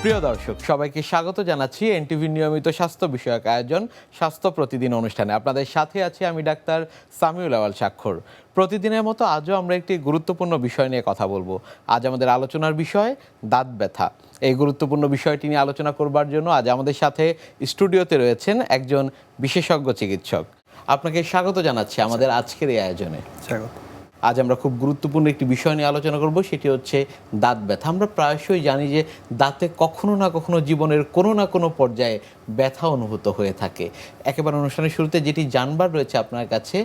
প্রিয় দর্শক, সবাইকে স্বাগত জানাচ্ছি এনটিভি নিয়মিত স্বাস্থ্য বিষয়ক আয়োজন স্বাস্থ্য প্রতিদিন অনুষ্ঠানে। আপনাদের সাথে আছি আমি ডাক্তার সামিউল আওয়াল স্বাক্ষর। প্রতিদিনের মতো আজও আমরা একটি গুরুত্বপূর্ণ বিষয় নিয়ে কথা বলবো। আজ আমাদের আলোচনার বিষয় দাঁত ব্যথা। এই গুরুত্বপূর্ণ বিষয়টি নিয়ে আলোচনা করবার জন্য আজ আমাদের সাথে স্টুডিওতে রয়েছেন একজন বিশেষজ্ঞ চিকিৎসক। আপনাকে স্বাগত জানাচ্ছি আমাদের আজকের এই আয়োজনে। স্বাগত। আজ আমরা খুব গুরুত্বপূর্ণ একটি বিষয় নিয়ে আলোচনা করব, সেটি হচ্ছে দাঁত ব্যথা। আমরা প্রায়শই জানি যে দাঁতে কখনো না কখনো জীবনের কোনো না কোনো পর্যায়ে ব্যথা অনুভূত হয়ে থাকে। একেবারে অনুষ্ঠানের শুরুতে যেটি জানবার রয়েছে আপনার কাছে,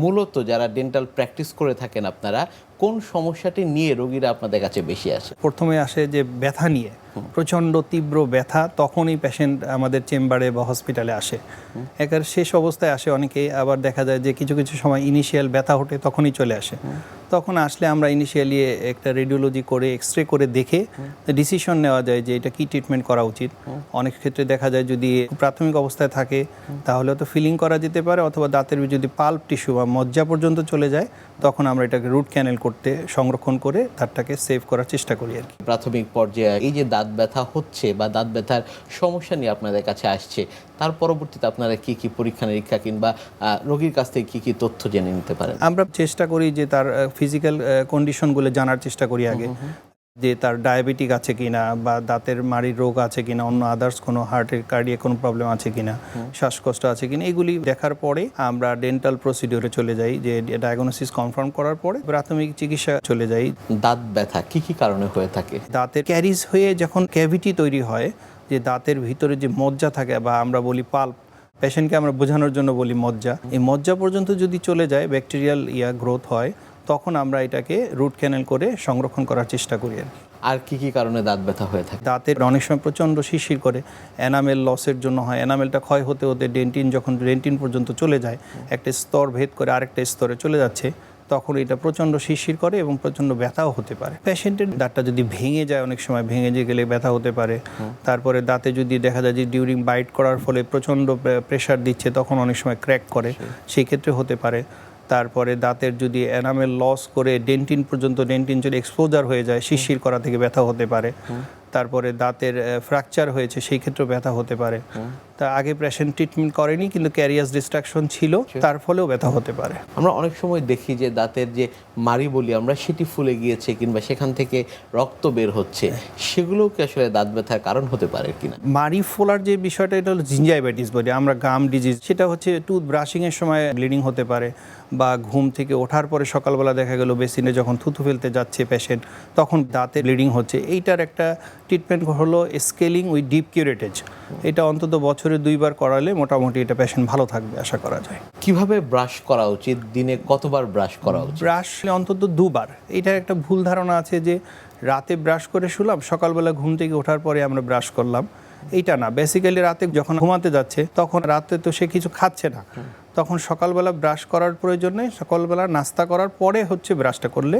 মূলত যারা ডেন্টাল প্র্যাকটিস করে থাকেন আপনারা, কোন সমস্যাটি নিয়ে রোগীরা আপনাদের কাছে বেশি আসে? প্রথমে আসে যে ব্যথা নিয়ে, প্রচণ্ড তীব্র ব্যথা, তখনই পেশেন্ট আমাদের চেম্বারে বা হসপিটালে আসে। একেবারে শেষ অবস্থায় আসে অনেকেই, আবার দেখা যায় যে কিছু কিছু সময় ইনিশিয়াল ব্যথা ওঠে তখনই চলে আসে। তখন আসলে আমরা ইনিশিয়ালি একটা রেডিওলজি করে এক্সরে করে দেখে ডিসিশন নেওয়া যায় যে এটা কি ট্রিটমেন্ট করা উচিত। অনেক ক্ষেত্রে দেখা যায় যদি প্রাথমিক অবস্থায় থাকে তাহলে তো ফিলিং করা যেতে পারে, অথবা দাঁতের যদি পাল্প টিস্যু বা মজ্জা পর্যন্ত চলে যায় তখন আমরা এটাকে রুট ক্যানেল করতে সংরক্ষণ করে দাঁতটাকে সেভ করার চেষ্টা করি আর কি। প্রাথমিক পর্যায়ে এই যে দাঁত ব্যথা হচ্ছে বা দাঁত ব্যথার সমস্যা নিয়ে আপনাদের কাছে আসছে, তার পরবর্তীতে আপনারা কি কি পরীক্ষা নিরীক্ষা কিংবা রোগীর কাছ থেকে কি কি তথ্য জেনে নিতে পারেন? আমরা চেষ্টা করি যে তার ফিজিক্যাল কন্ডিশনগুলো জানার চেষ্টা করি আগে, যে তার ডায়াবেটিক আছে কিনা, বা দাঁতের মাড়ির রোগ আছে কিনা, অন্য আদার্স কোনো হার্টের কার্ডিয়াক কোনো প্রবলেম আছে কিনা, শ্বাসকষ্ট আছে কিনা, এগুলি দেখার পরে আমরা ডেন্টাল প্রসিডিওরে চলে যাই, যে ডায়াগনোসিস কনফার্ম করার পরে প্রাথমিক চিকিৎসা চলে যাই। দাঁত ব্যথা কি কি কারণে হয়ে থাকে? দাঁতের ক্যারিজ হয়ে যখন ক্যাভিটি তৈরি হয়, যে দাঁতের ভিতরে যে মজ্জা থাকে বা আমরা বলি পাল্প, পেশেন্টকে আমরা বোঝানোর জন্য বলি মজ্জা, এই মজ্জা পর্যন্ত যদি চলে যায়, ব্যাকটেরিয়াল গ্রোথ হয়, তখন আমরা এটাকে রুট ক্যানেল করে সংরক্ষণ করার চেষ্টা করি আর কি। আর কি কি কারণে দাঁত ব্যথা হয়ে থাকে? দাঁতের অনেক সময় প্রচণ্ড শিরশির করে, এনামেল লসের জন্য হয়। এনামেলটা ক্ষয় হতে হতে ডেন্টিন যখন ডেন্টিন পর্যন্ত চলে যায়, একটা স্তর ভেদ করে আরেকটা স্তরে চলে যাচ্ছে, তখন এটা প্রচণ্ড শিরশির করে এবং প্রচণ্ড ব্যথাও হতে পারে। পেশেন্টের দাঁতটা যদি ভেঙে যায়, অনেক সময় ভেঙে গেলে ব্যথা হতে পারে। তারপরে দাঁতে যদি দেখা যায় যে ডিউরিং বাইট করার ফলে প্রচণ্ড প্রেশার দিচ্ছে, তখন অনেক সময় ক্র্যাক করে, সেই ক্ষেত্রে হতে পারে। তারপরে দাঁতের যদি এনামেল লস করে ডেন্টিন পর্যন্ত, ডেন্টিন যদি এক্সপোজার হয়ে যায়, শিরশির করা থেকে ব্যথা হতে পারে। তারপরে দাঁতের ফ্র্যাকচার হয়েছে, সেই ক্ষেত্রেও ব্যথা হতে পারে। তা আগে পেশেন্ট ট্রিটমেন্ট করেনি কিন্তু ক্যারিয়াস ডিস্ট্রাকশন ছিল, তার ফলেও ব্যথা হতে পারে। আমরা অনেক সময় দেখি যে দাঁতের যে মাড়ি বলি আমরা, সেটি ফুলে গিয়েছে কিংবা সেখান থেকে রক্ত বের হচ্ছে, সেগুলোও কি আসলে দাঁত ব্যথার কারণ হতে পারে কিনা? মাড়ি ফোলার যে বিষয়টা, এটা হলো জিঞ্জাইভাইটিস বলি আমরা, গাম ডিজিজ। সেটা হচ্ছে টুথ ব্রাশিংয়ের সময় ব্লিডিং হতে পারে, বা ঘুম থেকে ওঠার পরে সকালবেলা দেখা গেল বেসিনে যখন থুতু ফেলতে যাচ্ছে পেশেন্ট, তখন দাঁতে ব্লিডিং হচ্ছে। এইটার একটা ট্রিটমেন্ট হলো স্কেলিং উইথ ডিপ কিউরেটেজ। এটা অন্তত বছরে 2 বার করালে মোটামুটি এটা পেশেন্ট ভালো থাকবে আশা করা যায়। কিভাবে ব্রাশ করা উচিত? দিনে কতবার ব্রাশ করা উচিত? ব্রাশ অন্তত 2 বার। এটার একটা ভুল ধারণা আছে যে রাতে ব্রাশ করে শুলাম, সকালবেলা ঘুম থেকে ওঠার পরে আমরা ব্রাশ করলাম। এইটা না, বেসিক্যালি রাতে যখন ঘুমাতে যাচ্ছে তখন রাতে তো সে কিছু খাচ্ছে না, তখন সকালবেলা ব্রাশ করার প্রয়োজন নেই। সকালবেলা নাস্তা করার পরে হচ্ছে ব্রাশটা করলে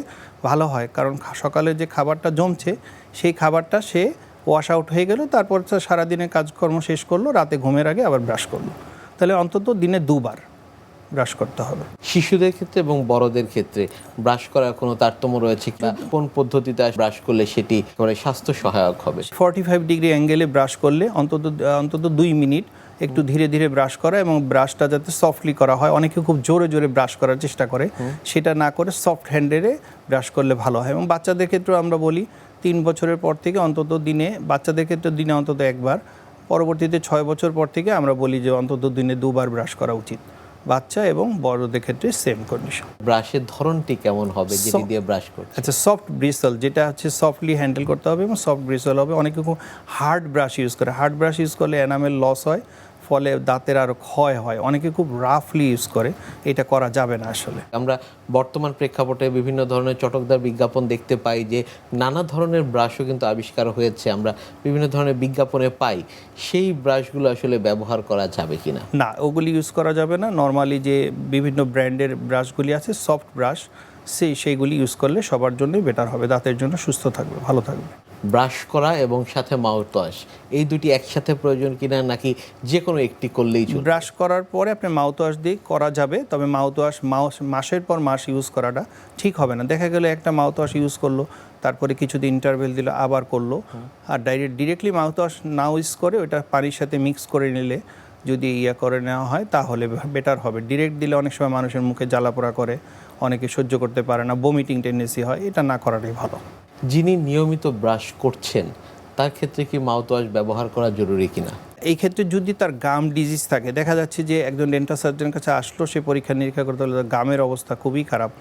ভালো হয়, কারণ সকালে যে খাবারটা জমছে সেই খাবারটা সে ওয়াশ আউট হয়ে গেল, তারপর সারাদিনের কাজকর্ম শেষ করলো, রাতে ঘুমের আগে আবার ব্রাশ করলো। তাহলে অন্তত দিনে 2 বার ব্রাশ করতে হবে। শিশুদের ক্ষেত্রে এবং বড়দের ক্ষেত্রে ব্রাশ করার কোনো তারতম্য রয়েছে কিনা? কোন পদ্ধতিতে ব্রাশ করলে সেটি স্বাস্থ্য সহায়ক হবে? 45 ডিগ্রি অ্যাঙ্গেলে ব্রাশ করলে অন্তত 2 মিনিট একটু ধীরে ধীরে ব্রাশ করা, এবং ব্রাশটা যাতে সফটলি করা হয়। অনেকে খুব জোরে জোরে ব্রাশ করার চেষ্টা করে, সেটা না করে সফট হ্যান্ডেলে ব্রাশ করলে ভালো হয়। এবং বাচ্চাদের ক্ষেত্রেও আমরা বলি 3 বছরের পর থেকে অন্তত দিনে, বাচ্চাদের ক্ষেত্রে দিনে অন্তত 1 বার, পরবর্তীতে 6 বছর পর থেকে আমরা বলি যে অন্তত দিনে 2 বার ব্রাশ করা উচিত। বাচ্চা এবং বড়দের ক্ষেত্রে সেম কন্ডিশন। ব্রাশের ধরনটি কেমন হবে যেটি দিয়ে ব্রাশ করছে? আচ্ছা, সফট ব্রিসল, যেটা হচ্ছে সফটলি হ্যান্ডেল করতে হবে এবং সফট ব্রিসল হবে। অনেকে খুব হার্ড ব্রাশ ইউজ করে, হার্ড ব্রাশ ইউজ করলে এনামেল লস হয়, ফলে দাঁতের আরও ক্ষয় হয়। অনেকে খুব রাফলি ইউজ করে, এটা করা যাবে না আসলে। আমরা বর্তমান প্রেক্ষাপটে বিভিন্ন ধরনের চটকদার বিজ্ঞাপন দেখতে পাই, যে নানা ধরনের ব্রাশও কিন্তু আবিষ্কার হয়েছে, আমরা বিভিন্ন ধরনের বিজ্ঞাপনে পাই। সেই ব্রাশগুলো আসলে ব্যবহার করা যাবে কিনা? না, ওগুলি ইউজ করা যাবে না। নর্মালি যে বিভিন্ন ব্র্যান্ডের ব্রাশগুলি আছে, সফট ব্রাশ, সেইগুলি ইউজ করলে সবার জন্যই বেটার হবে, দাঁতের জন্য সুস্থ থাকবে, ভালো থাকবে। ব্রাশ করা এবং সাথে মাউথ ওয়াশ, এই দুটি একসাথে প্রয়োজন কিনা, নাকি যে কোনো একটি করলেই চলবে? ব্রাশ করার পরে আপনি মাউথ ওয়াশ দিয়ে করা যাবে, তবে মাউথ ওয়াশ মাসের পর মাস ইউজ করাটা ঠিক হবে না। দেখা গেলো একটা মাউথ ওয়াশ ইউজ করলো, তারপরে কিছুদিন ইন্টারভেল দিল, আবার করলো, আর ডিরেক্টলি মাউথ ওয়াশ না ইউজ করে ওটা পানির সাথে মিক্স করে নিলে যদি করে নেওয়া হয় তাহলে বেটার হবে। ডিরেক্ট দিলে অনেক সময় মানুষের মুখে জ্বালাপোড়া করে, অনেকে সহ্য করতে পারে না, বমিটিং টেন্ডেন্সি হয়, এটা না করাটাই ভালো। যিনি নিয়মিত ব্রাশ করছেন তার ক্ষেত্রে কি মাউথ ওয়াশ ব্যবহার করা জরুরি কিনা? এই ক্ষেত্রে যদি তার গাম ডিজিজ থাকে, দেখা যাচ্ছে যে একজন ডেন্টাল সার্জনের কাছে আসলো, সে পরীক্ষা নিরীক্ষা করতে হলে তার গামের অবস্থা খুবই খারাপ,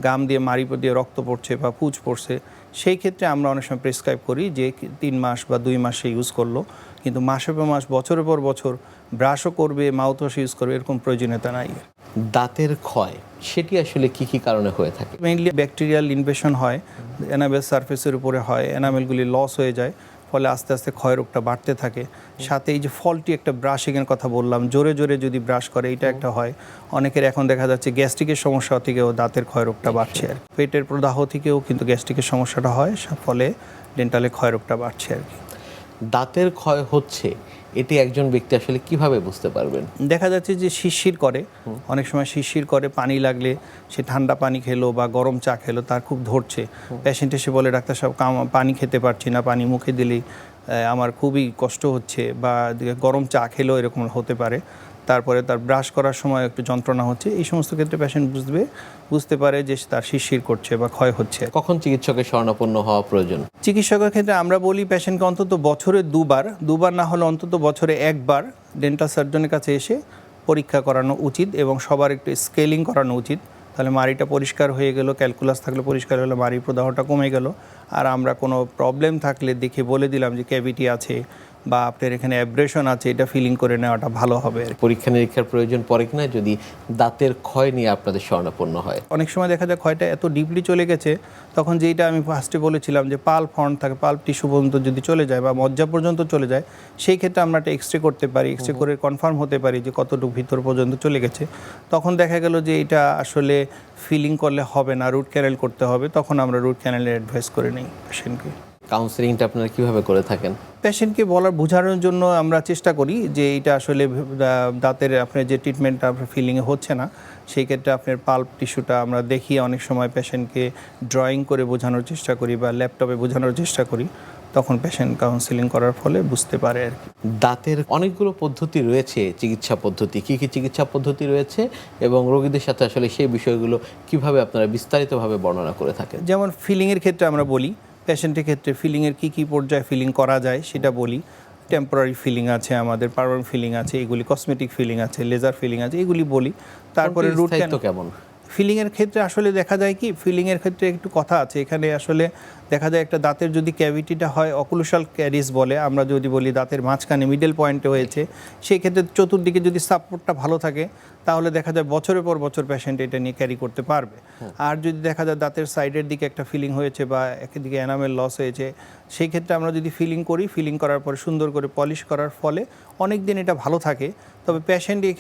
গাম দিয়ে মাড়ি দিয়ে রক্ত পড়ছে বা পুঁজ পড়ছে, সেই ক্ষেত্রে আমরা অনেক সময় প্রেসক্রাইব করি যে 3 মাস বা 2 মাস সে ইউজ করলো, কিন্তু মাসের পর মাস বছরের পর বছর ব্রাশও করবে, মাউথ ওয়াশ ইউজ করবে, এরকম প্রয়োজনীয়তা নাই। দাঁতের ক্ষয় সেটি আসলে কি কি কারণে হয়ে থাকে? মেইনলি ব্যাকটেরিয়াল ইনভেশন হয়, এনামেল সারফেসের উপরে হয়, এনামেলগুলি লস হয়ে যায়, ফলে আস্তে আস্তে ক্ষয় রোগটা বাড়তে থাকে। সাথে এই যে ফল্টি একটা ব্রাশিংয়ের কথা বললাম, জোরে জোরে যদি ব্রাশ করে, এটা একটা হয়। অনেকের এখন দেখা যাচ্ছে গ্যাস্ট্রিকের সমস্যা থেকেও দাঁতের ক্ষয় রোগটা বাড়ছে আর কি। পেটের প্রদাহ থেকেও কিন্তু গ্যাস্ট্রিকের সমস্যাটা হয়, ফলে ডেন্টালে ক্ষয় রোগটা বাড়ছে আর কি। দাঁতের ক্ষয় হচ্ছে এটি একজন ব্যক্তি আসলে কিভাবে বুঝতে পারবেন? দেখা যাচ্ছে যে শিরশির করে, অনেক সময় শিরশির করে, পানি লাগলে সে ঠান্ডা পানি খেলো বা গরম চা খেলো, তার খুব ধরছে, পেশেন্ট এসে বলে ডাক্তার সাহেব পানি খেতে পারছি না, পানি মুখে দিলেই আমার খুবই কষ্ট হচ্ছে, বা গরম চা খেলেও এরকম হতে পারে, তারপরে তার ব্রাশ করার সময় একটু যন্ত্রণা হচ্ছে, এই সমস্ত ক্ষেত্রে পেশেন্ট বুঝতে পারে যে তার শিরশির করছে বা ক্ষয় হচ্ছে। কখন চিকিৎসকের শরণাপন্ন হওয়া প্রয়োজন? চিকিৎসকের ক্ষেত্রে আমরা বলি পেশেন্টকে অন্তত বছরে দুবার না হলে অন্তত বছরে একবার ডেন্টাল সার্জনের কাছে এসে পরীক্ষা করানো উচিত, এবং সবার একটু স্কেলিং করানো উচিত, তাহলে মাড়িটা পরিষ্কার হয়ে গেল, ক্যালকুলাস থাকলে পরিষ্কার হলে মাড়ির প্রদাহটা কমে গেল, আর আমরা কোনো প্রবলেম থাকলে দেখে বলে দিলাম যে ক্যাভিটি আছে বা আপনার এখানে অ্যাব্রেশন আছে, এটা ফিলিং করে নেওয়াটা ভালো হবে। পরীক্ষা নিরীক্ষার প্রয়োজন পড়ে কিনা যদি দাঁতের ক্ষয় নিয়ে আপনাদের শরণাপন্ন হয়? অনেক সময় দেখা যায় ক্ষয়টা এত ডিপলি চলে গেছে, তখন যেটা আমি ফার্স্টে বলেছিলাম যে পাল্প ফর্ম থাকে, পাল্প টিস্যু পর্যন্ত যদি চলে যায় বা মজ্জা পর্যন্ত চলে যায়, সেই ক্ষেত্রে আমরা একটা এক্সরে করতে পারি, এক্সরে করে কনফার্ম হতে পারি যে কতটুকু ভিতর পর্যন্ত চলে গেছে। তখন দেখা গেল যে এটা আসলে ফিলিং করলে হবে না, রুট ক্যানেল করতে হবে, তখন আমরা রুট ক্যানেলের অ্যাডভাইস করে নিই পেশেন্টকে। কাউন্সেলিংটা আপনারা কিভাবে করে থাকেন? পেশেন্টকে বোঝানোর জন্য আমরা চেষ্টা করি যে এটা আসলে দাঁতের আপনার যে ট্রিটমেন্টটা আপনার ফিলিংয়ে হচ্ছে না, সেই ক্ষেত্রে আপনার পাল্প টিস্যুটা আমরা দেখিয়ে অনেক সময় পেশেন্টকে ড্রয়িং করে বোঝানোর চেষ্টা করি বা ল্যাপটপে বোঝানোর চেষ্টা করি, তখন পেশেন্ট কাউন্সেলিং করার ফলে বুঝতে পারে আর কি। দাঁতের অনেকগুলো পদ্ধতি রয়েছে, চিকিৎসা পদ্ধতি, কী কী চিকিৎসা পদ্ধতি রয়েছে এবং রোগীদের সাথে আসলে সেই বিষয়গুলো কিভাবে আপনারা বিস্তারিতভাবে বর্ণনা করে থাকেন? যেমন ফিলিংয়ের ক্ষেত্রে আমরা বলি, পেশেন্টের ক্ষেত্রে ফিলিংয়ের কী পর্যায়ে ফিলিং করা যায় সেটা বলি। টেম্পোরারি ফিলিং আছে, আমাদের পারমানেন্ট ফিলিং আছে, এগুলি কসমেটিক ফিলিং আছে, লেজার ফিলিং আছে, এগুলি বলি। তারপরে রুট ক্যানেল কেমন? ফিলিংয়ের ক্ষেত্রে আসলে দেখা যায় কি, ফিলিংয়ের ক্ষেত্রে একটু কথা আছে এখানে, আসলে দেখা যায় একটা দাঁতের যদি ক্যাভিটিটা হয় অকুলুশাল ক্যারিস বলে, আমরা যদি বলি দাঁতের মাঝখানে মিডল পয়েন্টে হয়েছে, সেই ক্ষেত্রে চতুর্দিকে যদি সাপোর্টটা ভালো থাকে তাহলে দেখা যায় বছরের পর বছর পেশেন্ট এটা নিয়ে ক্যারি করতে পারবে। আর যদি দেখা যায় দাঁতের সাইডের দিকে একটা ফিলিং হয়েছে বা একদিকে এনামেল লস হয়েছে, সেই ক্ষেত্রে আমরা যদি ফিলিং করি, ফিলিং করার পরে সুন্দর করে পলিশ করার ফলে অনেক দিন এটা ভালো থাকে। তবে পেশেন্টের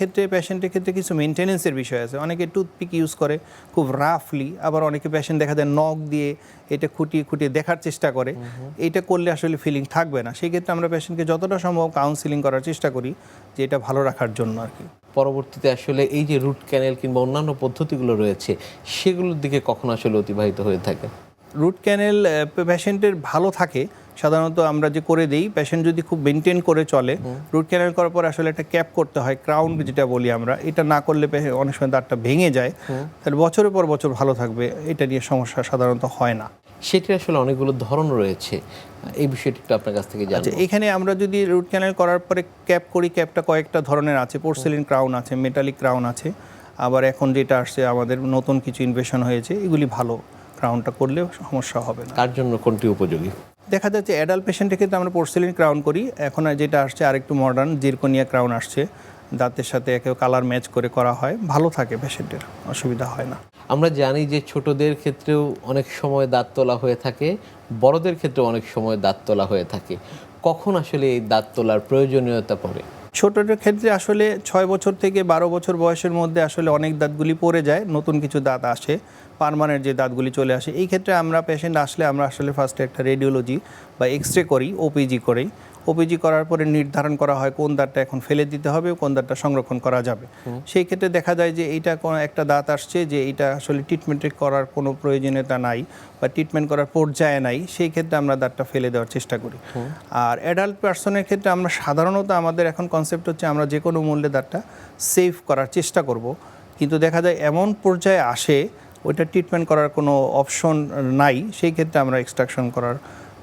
ক্ষেত্রে কিছু মেনটেনেন্সের বিষয় আছে, অনেকে টুথপিক ইউজ করে খুব রাফলি, আবার অনেকে পেশেন্ট দেখা যায় নখ দিয়ে এটা খুঁটিয়ে দেখার চেষ্টা করে, এটা করলে আসলে ফিলিং থাকবে না। সেই ক্ষেত্রে আমরা পেশেন্টকে যতটা সম্ভব কাউন্সিলিং করার চেষ্টা করি যে এটা ভালো রাখার জন্য আর কি। পরবর্তীতে আসলে এই যে রুট ক্যানেল কিংবা অন্যান্য পদ্ধতিগুলো রয়েছে সেগুলোর দিকে কখন আসলে অতিবাহিত হয়ে থাকে? রুট ক্যানেল পেশেন্টের ভালো থাকে সাধারণত আমরা যে করে দিই, পেশেন্ট যদি খুব মেনটেন করে চলে, রুট ক্যানেল করার পর আসলে একটা ক্যাপ করতে হয়, ক্রাউন যেটা বলি আমরা, এটা না করলে অনেক সময় দাঁতটা ভেঙে যায়, তাহলে বছরের পর বছর ভালো থাকবে, এটা নিয়ে সমস্যা সাধারণত হয় না। সেটি আসলে অনেকগুলো ধরন রয়েছে, এই বিষয়টি একটু আপনার কাছ থেকে জানবো। এখানে আমরা যদি রুট ক্যানেল করার পরে ক্যাপ করি, ক্যাপটা কয়েকটা ধরনের আছে, পোর্সেলিন ক্রাউন আছে, মেটালিক ক্রাউন আছে, আবার এখন যেটা আসছে আমাদের নতুন কিছু ইনভেশন হয়েছে, এগুলি ভালো, ক্রাউনটা করলে সমস্যা হবে না। তার জন্য কোনটি উপযোগী? দেখা যাচ্ছে অ্যাডাল্ট পেশেন্টের ক্ষেত্রে আমরা পোর্সেলিন ক্রাউন করি, এখন যেটা আসছে আরেকটু মডার্ন জিরকোনিয়া ক্রাউন আসছে, দাঁতের সাথে একে কালার ম্যাচ করে করা হয়, ভালো থাকে, পেশেন্টের অসুবিধা হয় না। আমরা জানি যে ছোটদের ক্ষেত্রেও অনেক সময় দাঁত তোলা হয়ে থাকে, বড়দের ক্ষেত্রেও অনেক সময় দাঁত তোলা হয়ে থাকে, কখন আসলে এই দাঁত তোলার প্রয়োজনীয়তা পড়ে? ছোটদের ক্ষেত্রে আসলে 6 বছর থেকে 12 বছর বয়সের মধ্যে আসলে অনেক দাঁতগুলি পড়ে যায়, নতুন কিছু দাঁত আসে, পার্মানেন্ট যে দাঁতগুলি চলে আসে। এই ক্ষেত্রে আমরা পেশেন্ট আসলে আমরা আসলে ফার্স্টে একটা রেডিওলজি বা এক্সরে করি, ওপিজি করি। ওপিজি করার পরে নির্ধারণ করা হয় কোন দাঁতটা এখন ফেলে দিতে হবে, কোন দাঁতটা সংরক্ষণ করা যাবে। সেই ক্ষেত্রে দেখা যায় যে এইটা কোনো একটা দাঁত আসছে যে এইটা আসলে ট্রিটমেন্ট করার কোনো প্রয়োজনীয়তা নাই বা ট্রিটমেন্ট করার পর্যায়ে নাই, সেই ক্ষেত্রে আমরা দাঁতটা ফেলে দেওয়ার চেষ্টা করি। আর অ্যাডাল্ট পার্সনের ক্ষেত্রে আমরা সাধারণত আমাদের এখন কনসেপ্ট হচ্ছে আমরা যে কোনো মূল্যে দাঁতটা সেভ করার চেষ্টা করব, কিন্তু দেখা যায় এমন পর্যায়ে আসে ওইটা ট্রিটমেন্ট করার কোনো অপশন নাই, সেই ক্ষেত্রে আমরা এক্সট্রাকশন করার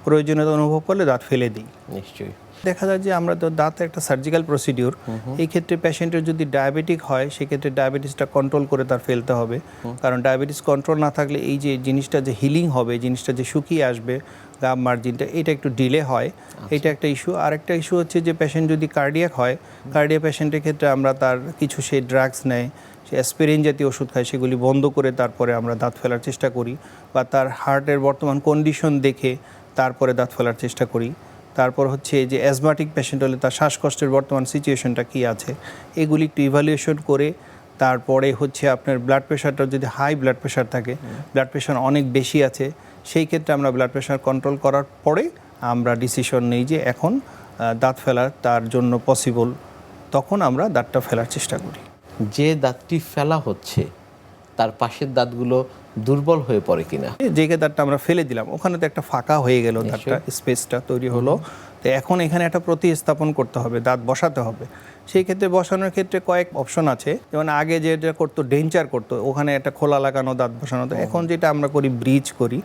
প্রয়োজনীয়তা অনুভব করলে দাঁত ফেলে দিই। নিশ্চয়ই। দেখা যায় যে আমরা তো দাঁতে একটা সার্জিক্যাল প্রসিডিউর, এই ক্ষেত্রে পেশেন্টের যদি ডায়াবেটিক হয় সেক্ষেত্রে ডায়াবেটিসটা কন্ট্রোল করে তার ফেলতে হবে, কারণ ডায়াবেটিস কন্ট্রোল না থাকলে এই যে জিনিসটা যে হিলিং হবে, জিনিসটা যে শুকিয়ে আসবে গাম মার্জিনটা, এটা একটু ডিলে হয়। এটা একটা ইস্যু। আরেকটা ইস্যু হচ্ছে যে পেশেন্ট যদি কার্ডিয়াক হয়, কার্ডিয়াক পেশেন্টের ক্ষেত্রে আমরা তার কিছু সে ড্রাগস নেয়, সে অ্যাসপিরিন জাতীয় ওষুধ খায়, সেগুলি বন্ধ করে তারপরে আমরা দাঁত ফেলার চেষ্টা করি, বা তার হার্টের বর্তমান কন্ডিশন দেখে তারপরে দাঁত ফেলার চেষ্টা করি। তারপর হচ্ছে যে অ্যাজমাটিক পেশেন্ট হলে তার শ্বাসকষ্টের বর্তমান সিচুয়েশনটা কী আছে, এগুলি একটু ইভ্যালুয়েশন করে তারপরে হচ্ছে আপনার ব্লাড প্রেশারটা যদি হাই ব্লাড প্রেশার থাকে, ব্লাড প্রেশার অনেক বেশি আছে, সেই ক্ষেত্রে আমরা ব্লাড প্রেশার কন্ট্রোল করার পরে আমরা ডিসিশন নিই যে এখন দাঁত ফেলার তার জন্য পসিবল, তখন আমরা দাঁতটা ফেলার চেষ্টা করি। যে দাঁতটি ফেলা হচ্ছে তার পাশের দাঁতগুলো দুর্বল হয়ে পড়ে কিনা? যে দাঁতটা আমরা ফেলে দিলাম ওখানে তো একটা ফাঁকা হয়ে গেল, দাঁতটা স্পেসটা তৈরি হলো, তো এখন এখানে একটা প্রতিস্থাপন করতে হবে, দাঁত বসাতে হবে। সেই ক্ষেত্রে বসানোর ক্ষেত্রে কয়েক অপশন আছে, যেমন আগে যেটা করতো ডেঞ্চার করতো, ওখানে একটা খোলা লাগানো দাঁত বসানো হতো। এখন যেটা আমরা করি ব্রিজ করি,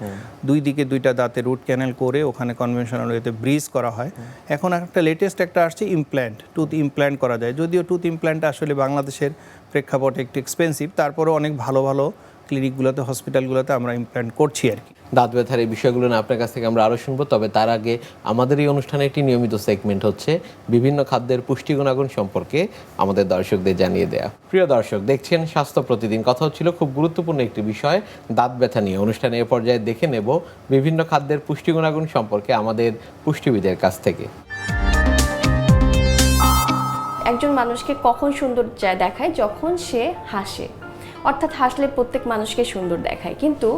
দুই দিকে দুইটা দাঁতে রুট ক্যানেল করে ওখানে কনভেনশনাল ওয়েতে ব্রিজ করা হয়। এখন একটা লেটেস্ট একটা আসছে ইমপ্ল্যান্ট, টুথ ইমপ্ল্যান্ট করা যায়, যদিও টুথ ইমপ্ল্যান্ট আসলে বাংলাদেশের প্রেক্ষাপটে একটু এক্সপেন্সিভ, তারপরেও অনেক ভালো ভালো ক্লিনিকগুলোতে, হসপিটালগুলোতে আমরা ইমপ্ল্যান্ট করছি আর কি। দাঁত ব্যথার এই বিষয়গুলো না আপনার কাছ থেকে আমরা আরও শুনবো, তবে তার আগে আমাদের এই অনুষ্ঠানে একটি নিয়মিত সেগমেন্ট হচ্ছে বিভিন্ন খাদ্যের পুষ্টি গুণাগুণ সম্পর্কে আমাদের দর্শকদের জানিয়ে দেয়া। প্রিয় দর্শক, দেখছেন স্বাস্থ্য প্রতিদিন। কথা হচ্ছিল খুব গুরুত্বপূর্ণ একটি বিষয়, দাঁত ব্যথা নিয়ে। অনুষ্ঠানে এ পর্যায়ে দেখে নেব বিভিন্ন খাদ্যের পুষ্টি গুণাগুণ সম্পর্কে আমাদের পুষ্টিবিদের কাছ থেকে। একজন মানুষকে কখন সুন্দর দেখায়? যখন সে হাসে। অর্থাৎ হাসলে প্রত্যেক মানুষকে সুন্দর দেখায়, কিন্তু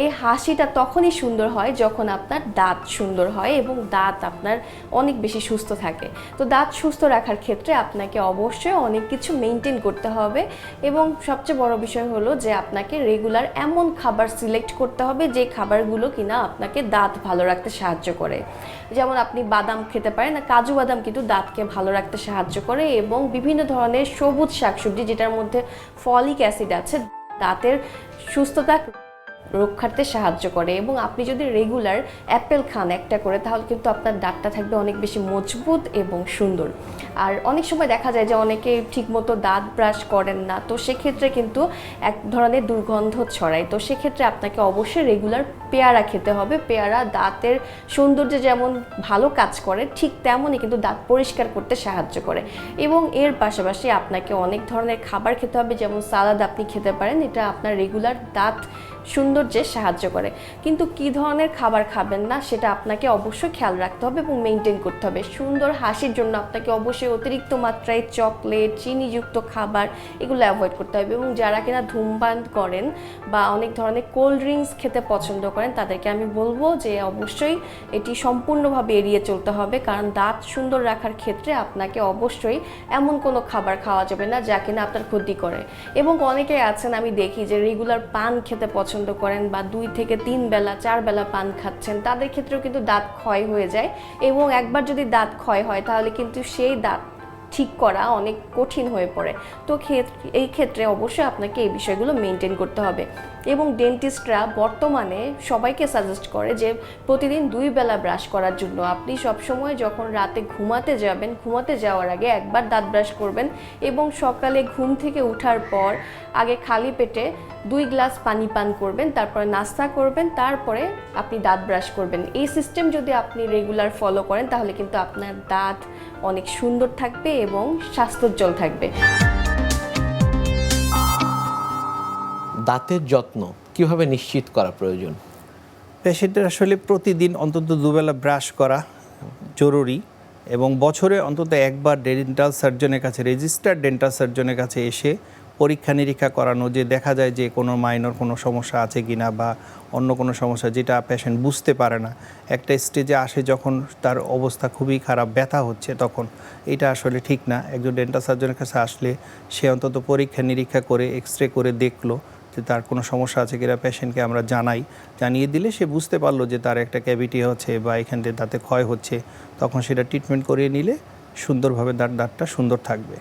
এই হাসিটা তখনই সুন্দর হয় যখন আপনার দাঁত সুন্দর হয় এবং দাঁত আপনার অনেক বেশি সুস্থ থাকে। তো দাঁত সুস্থ রাখার ক্ষেত্রে আপনাকে অবশ্যই অনেক কিছু মেনটেন করতে হবে, এবং সবচেয়ে বড় বিষয় হলো যে আপনাকে রেগুলার এমন খাবার সিলেক্ট করতে হবে যে খাবারগুলো কিনা আপনাকে দাঁত ভালো রাখতে সাহায্য করে। যেমন আপনি বাদাম খেতে পারেন, কাজু বাদাম কিন্তু দাঁতকে ভালো রাখতে সাহায্য করে, এবং বিভিন্ন ধরনের সবুজ শাকসবজি যেটার মধ্যে ফলিক অ্যাসিড আছে দাঁতের সুস্থতা রক্ষার্থে সাহায্য করে। এবং আপনি যদি রেগুলার অ্যাপেল খান একটা করে, তাহলে কিন্তু আপনার দাঁতটা থাকবে অনেক বেশি মজবুত এবং সুন্দর। আর অনেক সময় দেখা যায় যে অনেকে ঠিকমতো দাঁত ব্রাশ করেন না, তো সেক্ষেত্রে কিন্তু এক ধরনের দুর্গন্ধ ছড়ায়। তো সেক্ষেত্রে আপনাকে অবশ্যই রেগুলার পেয়ারা খেতে হবে। পেয়ারা দাঁতের সৌন্দর্যে যেমন ভালো কাজ করে, ঠিক তেমনই কিন্তু দাঁত পরিষ্কার করতে সাহায্য করে। এবং এর পাশাপাশি আপনাকে অনেক ধরনের খাবার খেতে হবে, যেমন সালাদ আপনি খেতে পারেন, এটা আপনার রেগুলার দাঁত সৌন্দর্যে সাহায্য করে। কিন্তু কি ধরনের খাবার খাবেন না সেটা আপনাকে অবশ্যই খেয়াল রাখতে হবে এবং মেনটেন করতে হবে। সুন্দর হাসির জন্য আপনাকে অবশ্যই অতিরিক্ত মাত্রায় চকলেট, চিনিযুক্ত খাবার এগুলো অ্যাভয়েড করতে হবে। এবং যারা কিনা ধূমপান করেন বা অনেক ধরনের কোল্ড ড্রিঙ্কস খেতে পছন্দ করেন, তাদেরকে আমি বলবো যে অবশ্যই এটি সম্পূর্ণভাবে এড়িয়ে চলতে হবে, কারণ দাঁত সুন্দর রাখার ক্ষেত্রে আপনাকে অবশ্যই এমন কোনো খাবার খাওয়া যাবে না যা কিনা আপনার ক্ষতি করে। এবং অনেকেই আছেন আমি দেখি যে রেগুলার পান খেতে পছন্দ করেন বা 2 থেকে 3 বেলা 4 বেলা পান খাচ্ছেন, তাদের ক্ষেত্রেও কিন্তু দাঁত ক্ষয় হয়ে যায়। এবং একবার যদি দাঁত ক্ষয় হয় তাহলে কিন্তু সেই দাঁত ঠিক করা অনেক কঠিন হয়ে পড়ে। তো এই ক্ষেত্রে অবশ্যই আপনাকে এই বিষয়গুলো মেনটেন করতে হবে। এবং ডেন্টিস্টরা বর্তমানে সবাইকে সাজেস্ট করে যে প্রতিদিন 2 বেলা ব্রাশ করার জন্য। আপনি সবসময় যখন রাতে ঘুমাতে যাবেন, ঘুমাতে যাওয়ার আগে একবার দাঁত ব্রাশ করবেন, এবং সকালে ঘুম থেকে ওঠার পর আগে খালি পেটে 2 গ্লাস পানি পান করবেন, তারপরে নাস্তা করবেন, তারপরে আপনি দাঁত ব্রাশ করবেন। এই সিস্টেম যদি আপনি রেগুলার ফলো করেন তাহলে কিন্তু আপনার দাঁত অনেক সুন্দর থাকবে এবং স্বাস্থ্যোজ্জ্বল থাকবে। দাঁতের যত্ন কিভাবে নিশ্চিত করা প্রয়োজন? পেশেন্টের আসলে প্রতিদিন অন্তত 2 বেলা ব্রাশ করা জরুরি, এবং বছরে অন্তত একবার ডেন্টাল সার্জনের কাছে, রেজিস্টার্ড ডেন্টাল সার্জনের কাছে এসে পরীক্ষা নিরীক্ষা করানো, যে দেখা যায় যে কোনো মাইনর কোনো সমস্যা আছে কিনা বা অন্য কোনো সমস্যা যেটা পেশেন্ট বুঝতে পারে না, একটা স্টেজে আসে যখন তার অবস্থা খুবই খারাপ, ব্যথা হচ্ছে, তখন এটা আসলে ঠিক না। একজন ডেন্টাল সার্জনের কাছে আসলে সে অন্তত পরীক্ষা নিরীক্ষা করে এক্সরে করে দেখলো যে তার কোনো সমস্যা আছে কিনা, পেশেন্টকে আমরা জানিয়ে দিলে সে বুঝতে পারলো যে তার একটা ক্যাভিটি হচ্ছে বা এখান থেকে দাঁতে ক্ষয় হচ্ছে, তখন সেটা ট্রিটমেন্ট করিয়ে নিলে সুন্দরভাবে দাঁতটা সুন্দর থাকবে।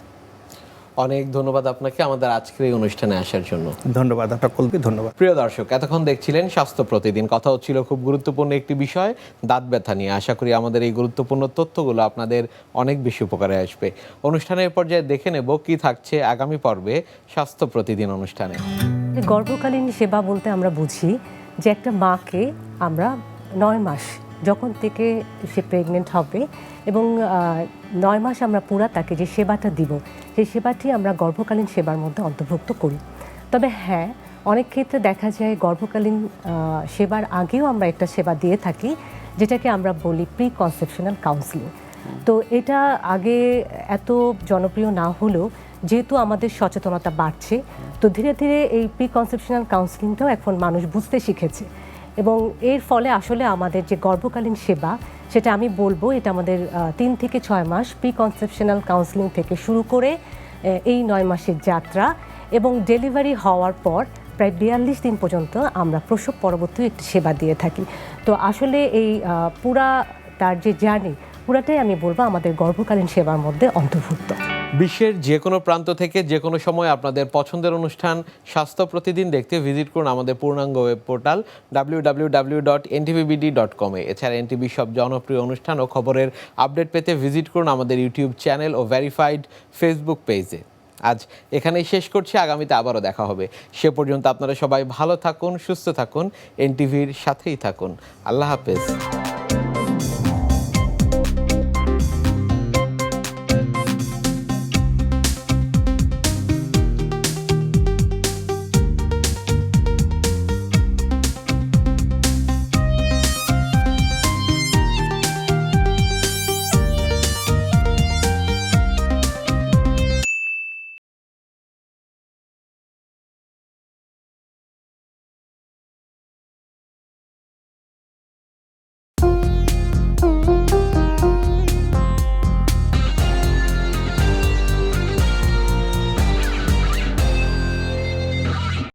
অনেক ধন্যবাদ আপনাকে আমাদের আজকের এই অনুষ্ঠানে আসার জন্য। ধন্যবাদ, সকলকে ধন্যবাদ। প্রিয় দর্শক, এতক্ষণ দেখছিলেন স্বাস্থ্য প্রতিদিন। কথা হচ্ছিল খুব গুরুত্বপূর্ণ একটি বিষয়, দাঁত ব্যথা নিয়ে। আশা করি আমাদের এই গুরুত্বপূর্ণ তথ্যগুলো আপনাদের অনেক বেশি উপকারে আসবে। অনুষ্ঠানের পর্যায়ে দেখে নেব কি থাকছে আগামী পর্বে স্বাস্থ্য প্রতিদিন অনুষ্ঠানে। গর্ভকালীন সেবা বলতে আমরা বুঝি যে একটা মাকে আমরা 9 মাস যখন থেকে সে প্রেগনেন্ট হবে এবং 9 মাস আমরা পুরা তাকে যে সেবাটা দিব, সেই সেবাটি আমরা গর্ভকালীন সেবার মধ্যে অন্তর্ভুক্ত করি। তবে হ্যাঁ, অনেক ক্ষেত্রে দেখা যায় গর্ভকালীন সেবার আগেও আমরা একটা সেবা দিয়ে থাকি, যেটাকে আমরা বলি প্রি কনসেপশনাল কাউন্সিলিং। তো এটা আগে এত জনপ্রিয় না হলেও যেহেতু আমাদের সচেতনতা বাড়ছে, তো ধীরে ধীরে এই প্রি কনসেপশনাল কাউন্সিলিংটাও এখন মানুষ বুঝতে শিখেছে এবং এর ফলে আসলে আমাদের যে গর্ভকালীন সেবা, সেটা আমি বলবো এটা আমাদের 3 থেকে 6 মাস প্রি কনসেপশনাল কাউন্সিলিং থেকে শুরু করে এই 9 মাসের যাত্রা এবং ডেলিভারি হওয়ার পর প্রায় 42 দিন পর্যন্ত আমরা প্রসব পরবর্তী একটি সেবা দিয়ে থাকি। তো আসলে এই পুরা তার যে জার্নি, পুরাটাই আমি বলবো আমাদের গর্ভকালীন সেবার মধ্যে অন্তর্ভুক্ত। বিশ্বের যে কোনো প্রান্ত থেকে যে কোনো সময় আপনাদের পছন্দের অনুষ্ঠান স্বাস্থ্য প্রতিদিন দেখতে ভিজিট করুন আমাদের পূর্ণাঙ্গ ওয়েব পোর্টাল www.ntvbd.com। এছাড়া এনটিভি সব জনপ্রিয় অনুষ্ঠান ও খবরের আপডেট পেতে ভিজিট করুন আমাদের ইউটিউব চ্যানেল ও ভেরিফাইড ফেসবুক পেজে। আজ এখানেই শেষ করছি, আগামীতে আবারও দেখা হবে। সে পর্যন্ত আপনারা সবাই ভালো থাকুন, সুস্থ থাকুন, এনটিভির সাথেই থাকুন। আল্লাহ হাফেজ।